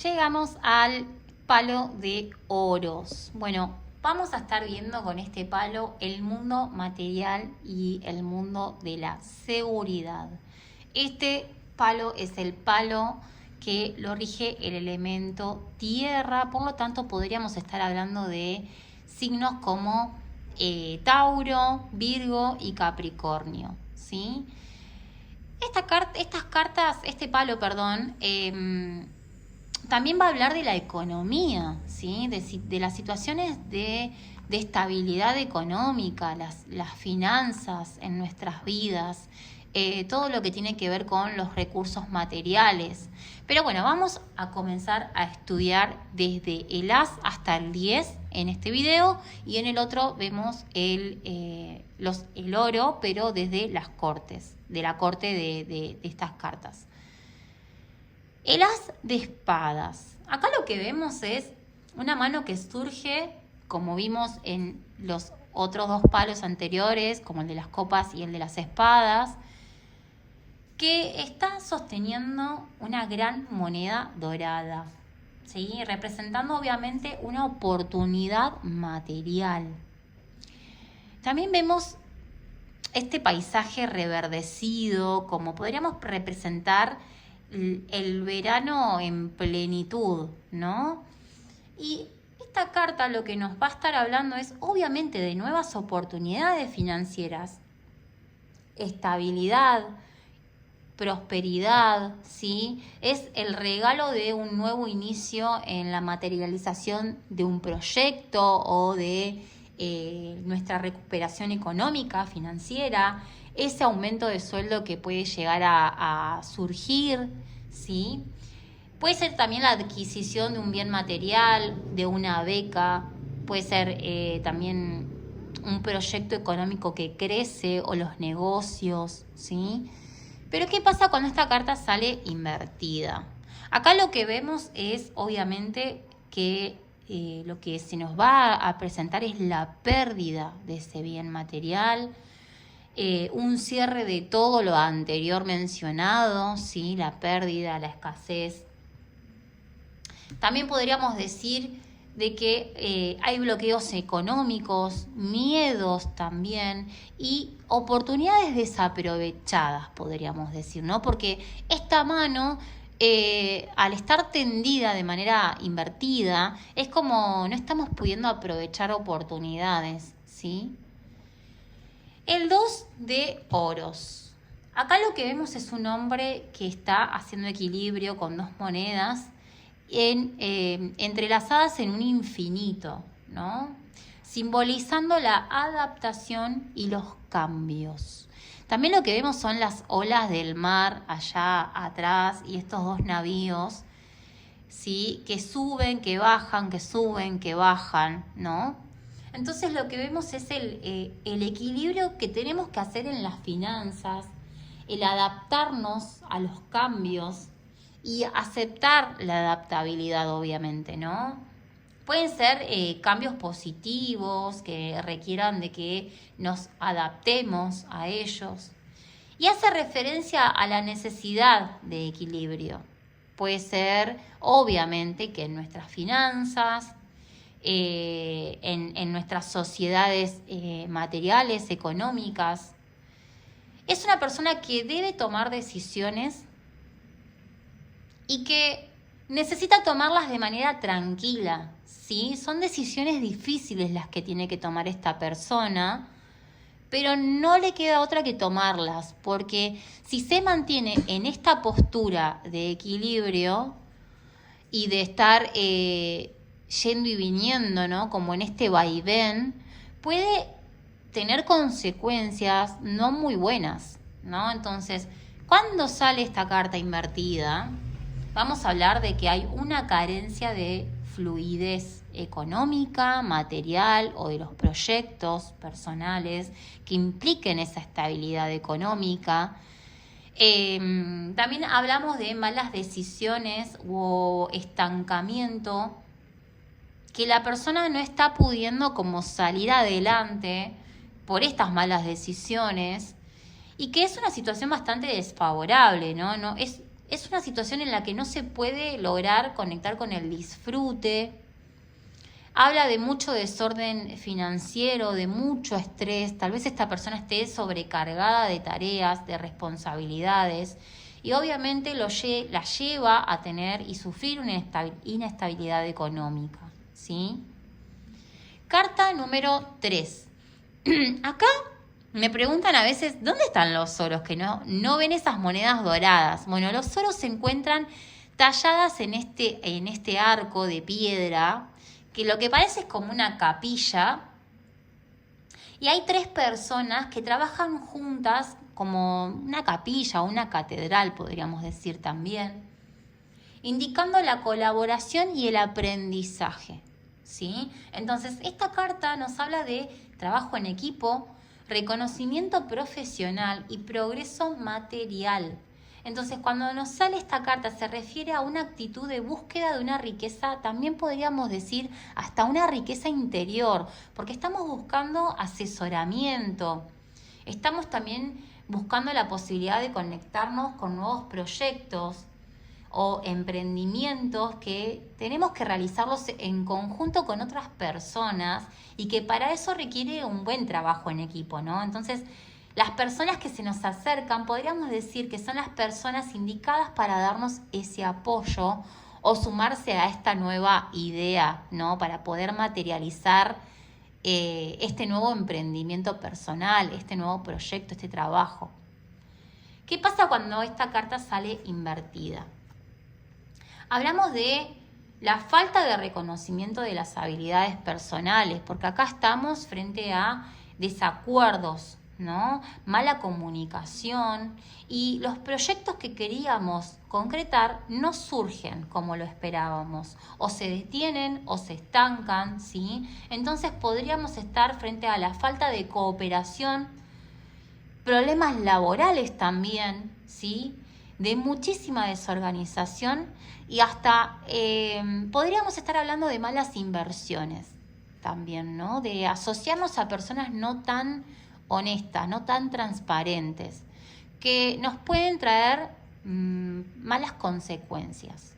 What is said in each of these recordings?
Llegamos al palo de oros. Bueno, vamos a estar viendo con este palo el mundo material y el mundo de la seguridad. Este palo es el palo que lo rige el elemento tierra, por lo tanto podríamos estar hablando de signos como Tauro, Virgo y Capricornio, ¿sí? Este palo, también va a hablar de la economía, ¿sí? De las situaciones de estabilidad económica, las finanzas en nuestras vidas, todo lo que tiene que ver con los recursos materiales. Pero bueno, vamos a comenzar a estudiar desde el As hasta el 10 en este video, y en el otro vemos el oro, pero desde las cortes, de la corte de estas cartas. El As de espadas. Acá lo que vemos es una mano que surge, como vimos en los otros dos palos anteriores, como el de las copas y el de las espadas, que está sosteniendo una gran moneda dorada, ¿sí? Representando obviamente una oportunidad material. También vemos este paisaje reverdecido, como podríamos representar el verano en plenitud, ¿no? Y esta carta lo que nos va a estar hablando es obviamente de nuevas oportunidades financieras, estabilidad, prosperidad, ¿sí? Es el regalo de un nuevo inicio en la materialización de un proyecto o de nuestra recuperación económica, financiera, ese aumento de sueldo que puede llegar a surgir, ¿sí? Puede ser también la adquisición de un bien material, de una beca, puede ser también un proyecto económico que crece o los negocios, ¿sí? Pero ¿qué pasa cuando esta carta sale invertida? Acá lo que vemos es obviamente que lo que se nos va a presentar es la pérdida de ese bien material, un cierre de todo lo anterior mencionado, ¿sí? La pérdida, la escasez. También podríamos decir de que hay bloqueos económicos, miedos también y oportunidades desaprovechadas, podríamos decir, ¿no? Porque esta mano, al estar tendida de manera invertida, es como no estamos pudiendo aprovechar oportunidades, ¿sí? El 2 de oros. Acá lo que vemos es un hombre que está haciendo equilibrio con dos monedas entrelazadas en un infinito, ¿no? Simbolizando la adaptación y los cambios. También lo que vemos son las olas del mar allá atrás y estos dos navíos, ¿sí? Que suben, que bajan, que suben, que bajan, ¿no? Entonces lo que vemos es el equilibrio que tenemos que hacer en las finanzas, el adaptarnos a los cambios y aceptar la adaptabilidad, obviamente, ¿no? Pueden ser cambios positivos que requieran de que nos adaptemos a ellos. Y hace referencia a la necesidad de equilibrio. Puede ser, obviamente, que en nuestras finanzas, en nuestras sociedades materiales, económicas, es una persona que debe tomar decisiones y que necesita tomarlas de manera tranquila, ¿sí? Son decisiones difíciles las que tiene que tomar esta persona, pero no le queda otra que tomarlas, porque si se mantiene en esta postura de equilibrio y de estar yendo y viniendo, ¿no? Como en este vaivén, puede tener consecuencias no muy buenas, ¿no? Entonces, cuando sale esta carta invertida, vamos a hablar de que hay una carencia de fluidez económica, material o de los proyectos personales que impliquen esa estabilidad económica. También hablamos de malas decisiones o estancamiento, que la persona no está pudiendo como salir adelante por estas malas decisiones y que es una situación bastante desfavorable, ¿no? es una situación en la que no se puede lograr conectar con el disfrute. Habla de mucho desorden financiero, de mucho estrés. Tal vez esta persona esté sobrecargada de tareas, de responsabilidades, y obviamente la lleva a tener y sufrir una inestabilidad económica, ¿sí? Carta número 3. Acá me preguntan a veces, ¿dónde están los oros? Que no ven esas monedas doradas. Bueno, los oros se encuentran talladas en este arco de piedra, que lo que parece es como una capilla, y hay 3 personas que trabajan juntas como una capilla o una catedral, podríamos decir también, indicando la colaboración y el aprendizaje, ¿sí? Entonces, esta carta nos habla de trabajo en equipo, reconocimiento profesional y progreso material. Entonces, cuando nos sale esta carta, se refiere a una actitud de búsqueda de una riqueza, también podríamos decir hasta una riqueza interior, porque estamos buscando asesoramiento, estamos también buscando la posibilidad de conectarnos con nuevos proyectos o emprendimientos que tenemos que realizarlos en conjunto con otras personas, y que para eso requiere un buen trabajo en equipo, ¿no? Entonces, las personas que se nos acercan, podríamos decir que son las personas indicadas para darnos ese apoyo o sumarse a esta nueva idea, ¿no? Para poder materializar este nuevo emprendimiento personal, este nuevo proyecto, este trabajo. ¿Qué pasa cuando esta carta sale invertida? Hablamos de la falta de reconocimiento de las habilidades personales, porque acá estamos frente a desacuerdos, ¿no? Mala comunicación, y los proyectos que queríamos concretar no surgen como lo esperábamos, o se detienen o se estancan, ¿sí? Entonces podríamos estar frente a la falta de cooperación, problemas laborales también, ¿sí? De muchísima desorganización, y hasta podríamos estar hablando de malas inversiones también, ¿no? De asociarnos a personas no tan honestas, no tan transparentes, que nos pueden traer malas consecuencias.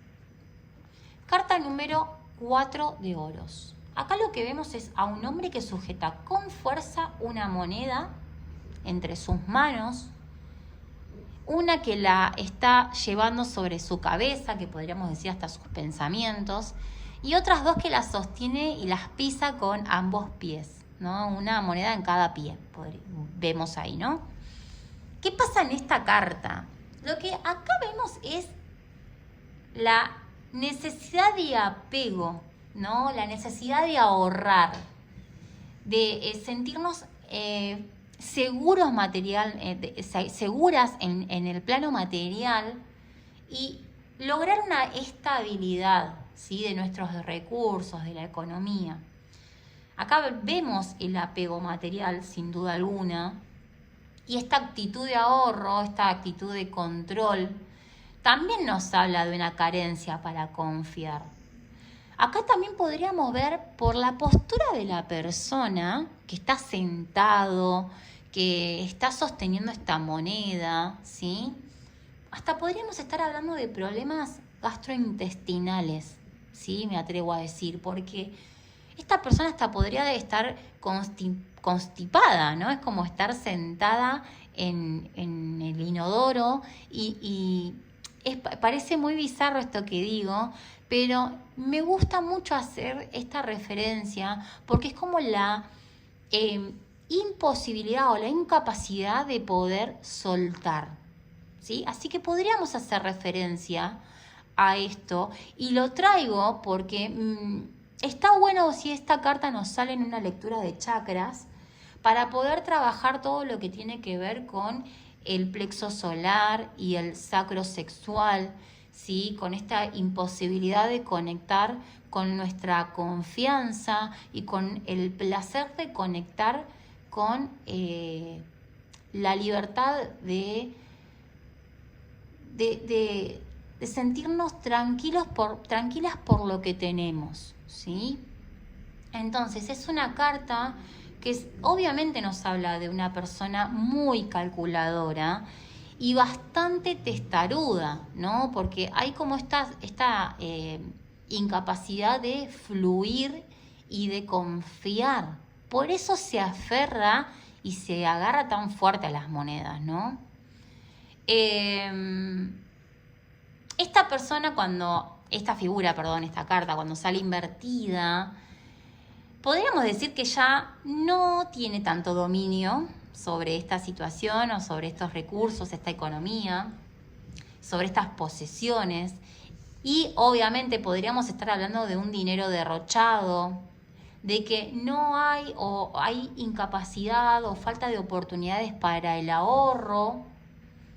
Carta número 4 de oros. Acá lo que vemos es a un hombre que sujeta con fuerza una moneda entre sus manos, una que la está llevando sobre su cabeza, que podríamos decir hasta sus pensamientos, y otras 2 que la sostiene y las pisa con ambos pies, ¿no? Una moneda en cada pie, vemos ahí, ¿no? ¿Qué pasa en esta carta? Lo que acá vemos es la necesidad de apego, ¿no? La necesidad de ahorrar, de sentirnos seguras en el plano material, y lograr una estabilidad, ¿sí? De nuestros recursos, de la economía. Acá vemos el apego material, sin duda alguna, y esta actitud de ahorro, esta actitud de control, también nos habla de una carencia para confiar. Acá también podríamos ver por la postura de la persona que está sentado, que está sosteniendo esta moneda, ¿sí? Hasta podríamos estar hablando de problemas gastrointestinales, ¿sí? Me atrevo a decir, porque esta persona hasta podría estar constipada, ¿no? Es como estar sentada en el inodoro, y parece muy bizarro esto que digo, pero me gusta mucho hacer esta referencia porque es como la imposibilidad o la incapacidad de poder soltar, ¿sí? Así que podríamos hacer referencia a esto, y lo traigo porque está bueno si esta carta nos sale en una lectura de chakras, para poder trabajar todo lo que tiene que ver con el plexo solar y el sacro sexual, ¿sí? Con esta imposibilidad de conectar con nuestra confianza y con el placer de conectar con la libertad de sentirnos tranquilas por lo que tenemos, ¿sí? Entonces es una carta que obviamente nos habla de una persona muy calculadora, y bastante testaruda, ¿no? Porque hay como esta incapacidad de fluir y de confiar. Por eso se aferra y se agarra tan fuerte a las monedas, ¿no? Esta carta, cuando sale invertida, podríamos decir que ya no tiene tanto dominio sobre esta situación o sobre estos recursos, esta economía, sobre estas posesiones. Y obviamente podríamos estar hablando de un dinero derrochado, de que no hay o hay incapacidad o falta de oportunidades para el ahorro,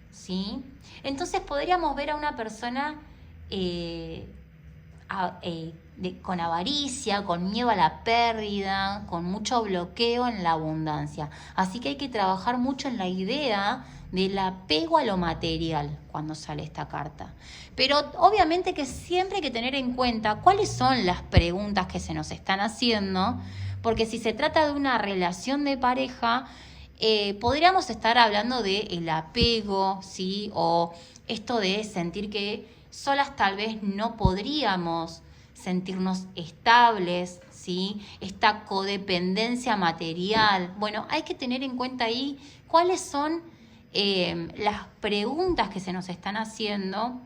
¿sí? Entonces podríamos ver a una persona con avaricia, con miedo a la pérdida, con mucho bloqueo en la abundancia. Así que hay que trabajar mucho en la idea del apego a lo material cuando sale esta carta. Pero obviamente que siempre hay que tener en cuenta cuáles son las preguntas que se nos están haciendo, porque si se trata de una relación de pareja, podríamos estar hablando del apego, ¿sí? O esto de sentir que solas tal vez no podríamos sentirnos estables, ¿sí? Esta codependencia material. Bueno, hay que tener en cuenta ahí cuáles son las preguntas que se nos están haciendo.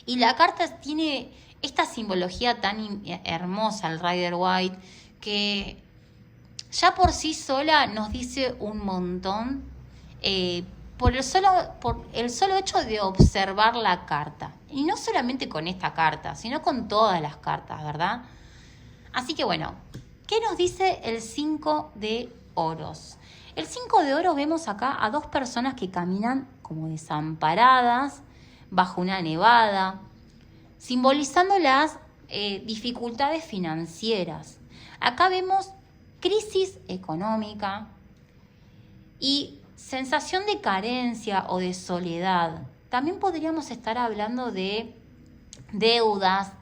Y la carta tiene esta simbología tan hermosa, el Rider-Waite, que ya por sí sola nos dice un montón por el solo hecho de observar la carta. Y no solamente con esta carta, sino con todas las cartas, ¿verdad? Así que bueno, ¿qué nos dice el 5 de oros? El 5 de oros vemos acá a dos personas que caminan como desamparadas bajo una nevada, simbolizando las dificultades financieras. Acá vemos crisis económica y sensación de carencia o de soledad. También podríamos estar hablando de deudas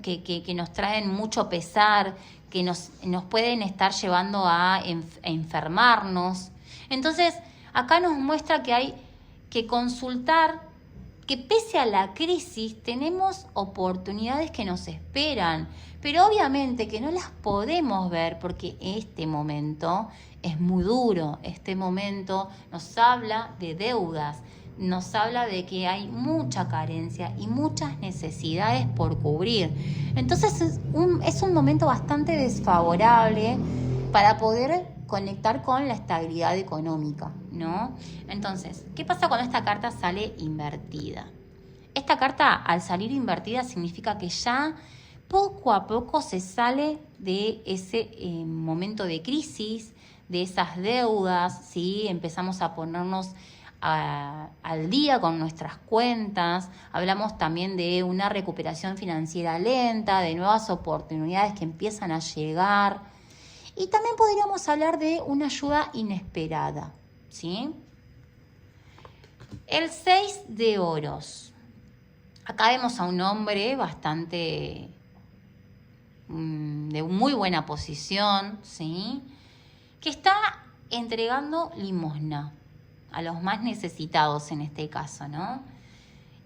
que nos traen mucho pesar, que nos pueden estar llevando a enfermarnos. Entonces, acá nos muestra que hay que consultar, que pese a la crisis tenemos oportunidades que nos esperan, pero obviamente que no las podemos ver porque este momento es muy duro. Este momento nos habla de deudas, nos habla de que hay mucha carencia y muchas necesidades por cubrir. Entonces es un momento bastante desfavorable para poder conectar con la estabilidad económica, ¿no? Entonces, ¿qué pasa cuando esta carta sale invertida? Esta carta, al salir invertida, significa que ya poco a poco se sale de ese momento de crisis, de esas deudas, ¿sí? Empezamos a ponernos al día con nuestras cuentas. Hablamos también de una recuperación financiera lenta, de nuevas oportunidades que empiezan a llegar. Y también podríamos hablar de una ayuda inesperada, ¿sí? El 6 de oros. Acá vemos a un hombre bastante de muy buena posición, ¿sí? Que está entregando limosna a los más necesitados en este caso, ¿no?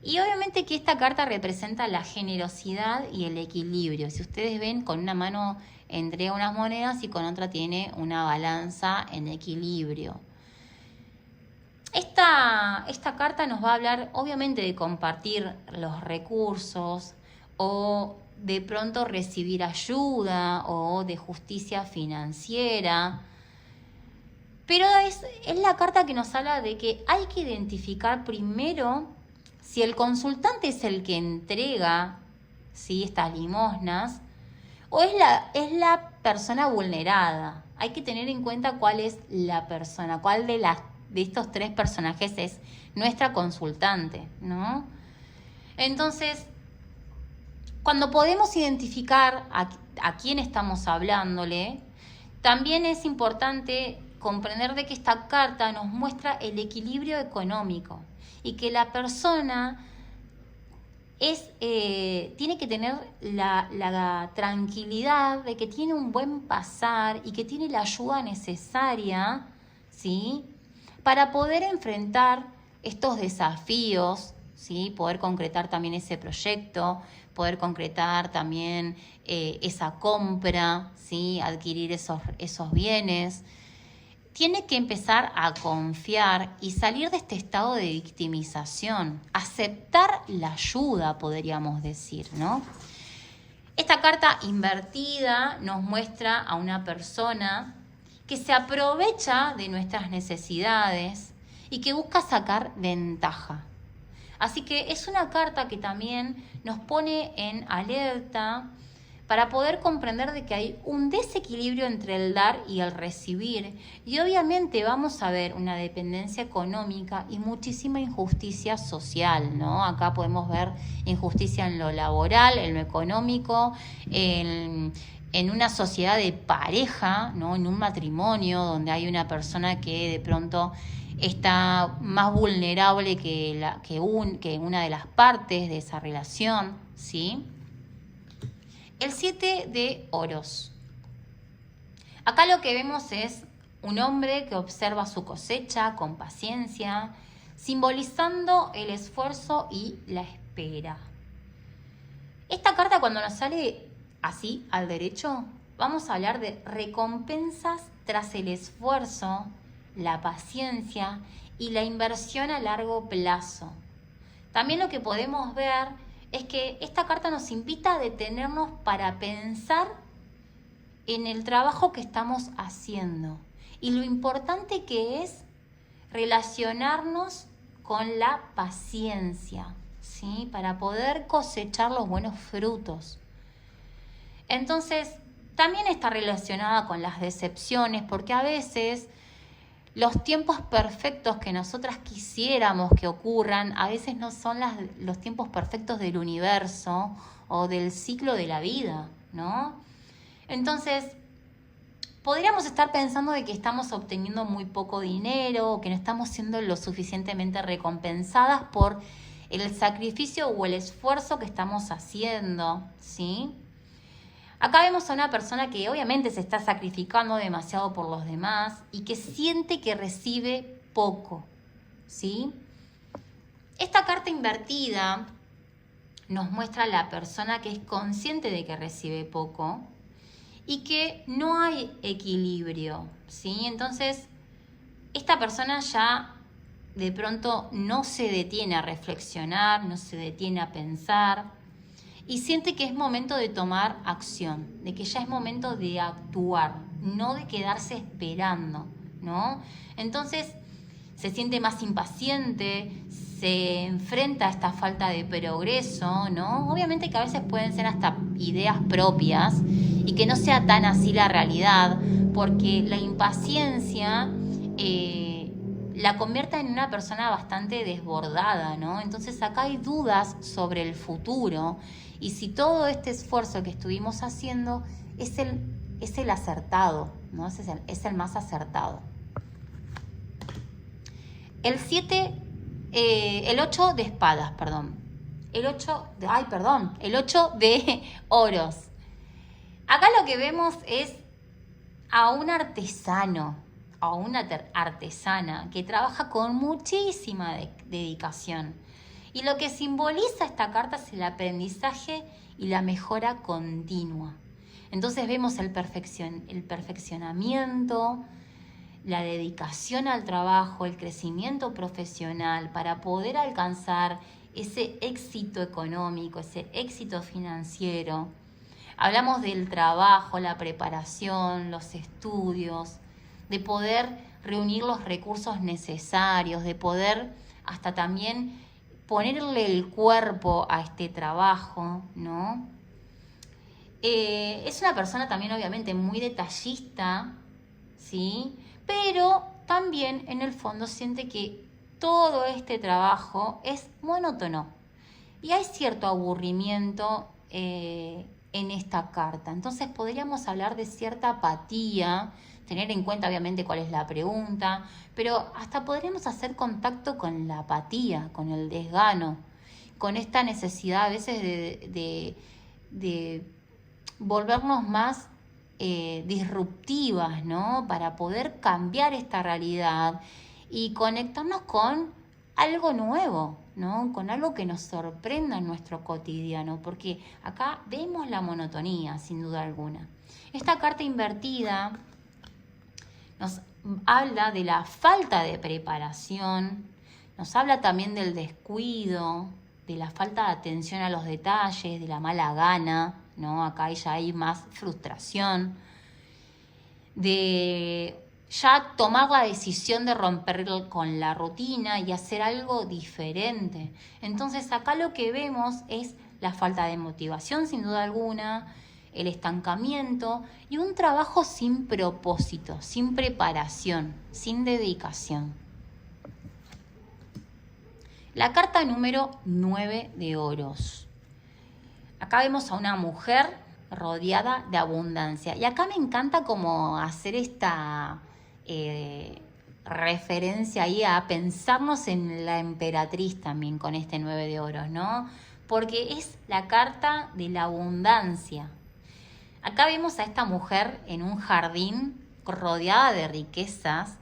Y obviamente que esta carta representa la generosidad y el equilibrio. Si ustedes ven, con una mano entrega unas monedas y con otra tiene una balanza en equilibrio. Esta carta nos va a hablar obviamente de compartir los recursos o de pronto recibir ayuda o de justicia financiera. Pero es la carta que nos habla de que hay que identificar primero si el consultante es el que entrega, ¿sí?, estas limosnas o es la persona vulnerada. Hay que tener en cuenta cuál es la persona, cuál de estos tres personajes es nuestra consultante, ¿no? Entonces, cuando podemos identificar a quién estamos hablándole, también es importante comprender de que esta carta nos muestra el equilibrio económico y que la persona tiene que tener la tranquilidad de que tiene un buen pasar y que tiene la ayuda necesaria, ¿sí?, para poder enfrentar estos desafíos, ¿sí? Poder concretar también ese proyecto, poder concretar también esa compra, ¿sí? Adquirir esos bienes. Tiene que empezar a confiar y salir de este estado de victimización, aceptar la ayuda, podríamos decir, ¿no? Esta carta invertida nos muestra a una persona que se aprovecha de nuestras necesidades y que busca sacar ventaja. Así que es una carta que también nos pone en alerta para poder comprender de que hay un desequilibrio entre el dar y el recibir. Y obviamente vamos a ver una dependencia económica y muchísima injusticia social, ¿no? Acá podemos ver injusticia en lo laboral, en lo económico, en una sociedad de pareja, ¿no? En un matrimonio donde hay una persona que de pronto está más vulnerable que una de las partes de esa relación, ¿sí? El 7 de oros. Acá lo que vemos es un hombre que observa su cosecha con paciencia, simbolizando el esfuerzo y la espera. Esta carta, cuando nos sale así al derecho, vamos a hablar de recompensas tras el esfuerzo, la paciencia y la inversión a largo plazo. También lo que podemos ver es que esta carta nos invita a detenernos para pensar en el trabajo que estamos haciendo y lo importante que es relacionarnos con la paciencia, ¿sí? Para poder cosechar los buenos frutos. Entonces, también está relacionada con las decepciones, porque a veces los tiempos perfectos que nosotras quisiéramos que ocurran, a veces no son los tiempos perfectos del universo o del ciclo de la vida, ¿no? Entonces, podríamos estar pensando de que estamos obteniendo muy poco dinero o que no estamos siendo lo suficientemente recompensadas por el sacrificio o el esfuerzo que estamos haciendo, ¿sí? Acá vemos a una persona que obviamente se está sacrificando demasiado por los demás y que siente que recibe poco, ¿sí? Esta carta invertida nos muestra a la persona que es consciente de que recibe poco y que no hay equilibrio, ¿sí? Entonces, esta persona ya de pronto no se detiene a reflexionar, no se detiene a pensar, y siente que es momento de tomar acción, de que ya es momento de actuar, no de quedarse esperando, ¿no? Entonces se siente más impaciente, se enfrenta a esta falta de progreso, ¿no? Obviamente que a veces pueden ser hasta ideas propias y que no sea tan así la realidad, porque la impaciencia la convierte en una persona bastante desbordada, ¿no? Entonces acá hay dudas sobre el futuro y si todo este esfuerzo que estuvimos haciendo es el acertado, ¿no? Es el más acertado. El 8 de espadas, perdón. El 8 de oros. Acá lo que vemos es a un artesano, a una artesana que trabaja con muchísima dedicación. Y lo que simboliza esta carta es el aprendizaje y la mejora continua. Entonces vemos el perfeccionamiento, la dedicación al trabajo, el crecimiento profesional para poder alcanzar ese éxito económico, ese éxito financiero. Hablamos del trabajo, la preparación, los estudios, de poder reunir los recursos necesarios, de poder hasta también ponerle el cuerpo a este trabajo, ¿no? Es una persona también obviamente muy detallista, ¿sí? Pero también en el fondo siente que todo este trabajo es monótono y hay cierto aburrimiento en esta carta. Entonces podríamos hablar de cierta apatía, tener en cuenta obviamente cuál es la pregunta, pero hasta podríamos hacer contacto con la apatía, con el desgano, con esta necesidad a veces de volvernos más disruptivas, ¿no? Para poder cambiar esta realidad y conectarnos con algo nuevo, ¿no? Con algo que nos sorprenda en nuestro cotidiano, porque acá vemos la monotonía, sin duda alguna. Esta carta invertida nos habla de la falta de preparación, nos habla también del descuido, de la falta de atención a los detalles, de la mala gana, ¿no? Acá ya hay más frustración, de ya tomar la decisión de romper con la rutina y hacer algo diferente. Entonces acá lo que vemos es la falta de motivación, sin duda alguna, el estancamiento y un trabajo sin propósito, sin preparación, sin dedicación. La carta número 9 de oros. Acá vemos a una mujer rodeada de abundancia. Y acá me encanta como hacer esta referencia ahí a pensarnos en la emperatriz también con este 9 de oros, ¿no? Porque es la carta de la abundancia. Acá vemos a esta mujer en un jardín rodeada de riquezas,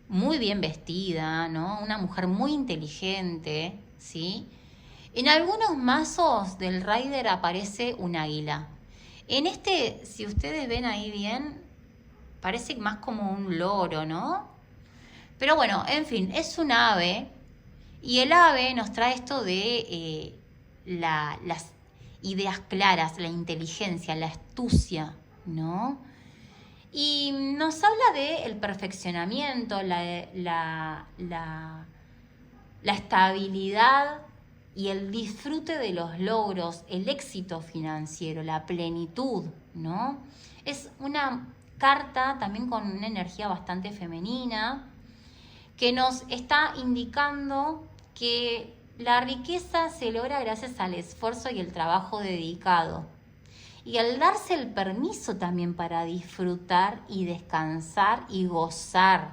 muy bien vestida, ¿no? Una mujer muy inteligente, ¿sí? En algunos mazos del Rider aparece un águila. En este, si ustedes ven ahí bien, parece más como un loro, ¿no? Pero bueno, en fin, es un ave. Y el ave nos trae esto de las ideas claras, la inteligencia, la astucia, ¿no? Y nos habla del perfeccionamiento, la estabilidad y el disfrute de los logros, el éxito financiero, la plenitud, ¿no? Es una carta también con una energía bastante femenina que nos está indicando que la riqueza se logra gracias al esfuerzo y el trabajo dedicado. Y al darse el permiso también para disfrutar y descansar y gozar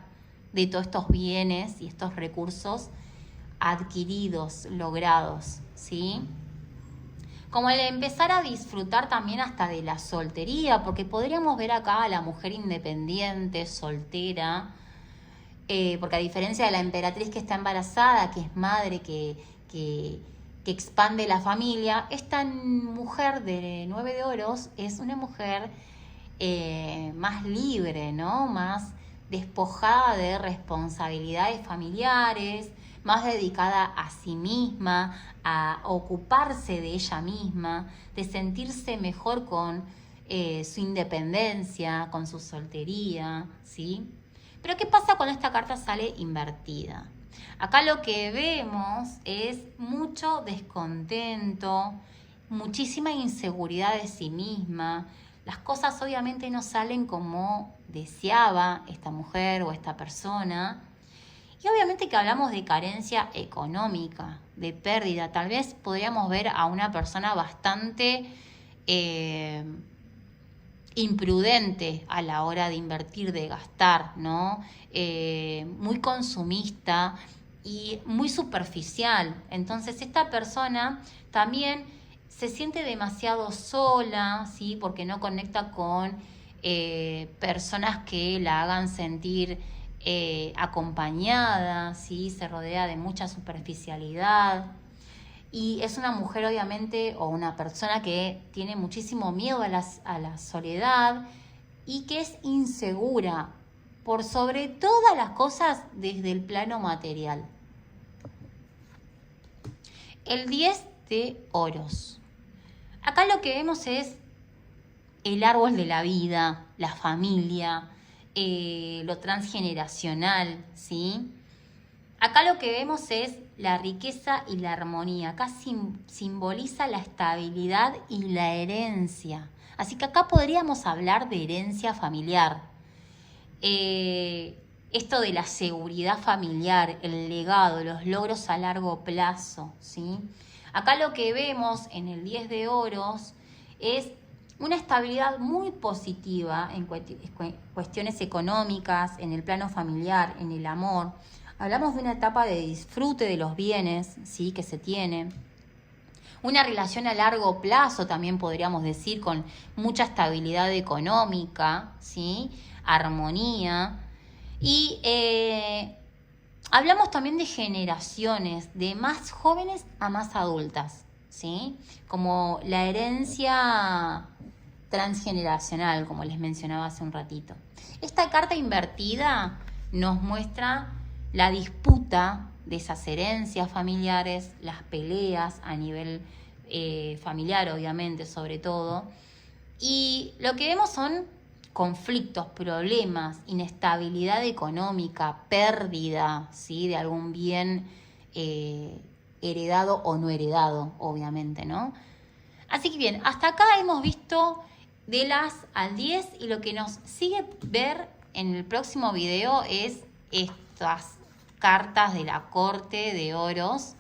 de todos estos bienes y estos recursos adquiridos, logrados, ¿sí? Como el empezar a disfrutar también hasta de la soltería, porque podríamos ver acá a la mujer independiente, soltera, porque a diferencia de la emperatriz que está embarazada, que es madre, que expande la familia, esta mujer de 9 de oros es una mujer más libre, ¿no? Más despojada de responsabilidades familiares, más dedicada a sí misma, a ocuparse de ella misma, de sentirse mejor con su independencia, con su soltería, ¿sí? Pero ¿qué pasa cuando esta carta sale invertida? Acá lo que vemos es mucho descontento, muchísima inseguridad de sí misma. Las cosas obviamente no salen como deseaba esta mujer o esta persona. Y obviamente que hablamos de carencia económica, de pérdida. Tal vez podríamos ver a una persona bastante imprudente a la hora de invertir, de gastar, ¿no? Muy consumista y muy superficial. Entonces esta persona también se siente demasiado sola, ¿sí? Porque no conecta con personas que la hagan sentir acompañada, ¿sí? Se rodea de mucha superficialidad. Y es una mujer obviamente o una persona que tiene muchísimo miedo a la soledad y que es insegura por sobre todas las cosas desde el plano material. El 10 de oros. Acá lo que vemos es el árbol de la vida, la familia, lo transgeneracional, ¿sí? Acá lo que vemos es la riqueza y la armonía. Acá simboliza la estabilidad y la herencia. Así que acá podríamos hablar de herencia familiar. Esto de la seguridad familiar, el legado, los logros a largo plazo, ¿sí? Acá lo que vemos en el 10 de oros es una estabilidad muy positiva en cuestiones económicas, en el plano familiar, en el amor. Hablamos de una etapa de disfrute de los bienes, ¿sí? Que se tiene. Una relación a largo plazo también podríamos decir, con mucha estabilidad económica, ¿sí? Armonía. Y Hablamos también de generaciones, de más jóvenes a más adultas, ¿sí? Como la herencia transgeneracional, como les mencionaba hace un ratito. Esta carta invertida nos muestra la disputa de esas herencias familiares, las peleas a nivel familiar, obviamente, sobre todo. Y lo que vemos son conflictos, problemas, inestabilidad económica, pérdida, ¿sí?, de algún bien heredado o no heredado, obviamente, ¿no? Así que bien, hasta acá hemos visto de las al 10 y lo que nos sigue ver en el próximo video es estas cartas de la corte de oros,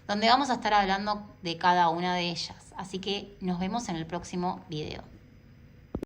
donde vamos a estar hablando de cada una de ellas. Así que nos vemos en el próximo video.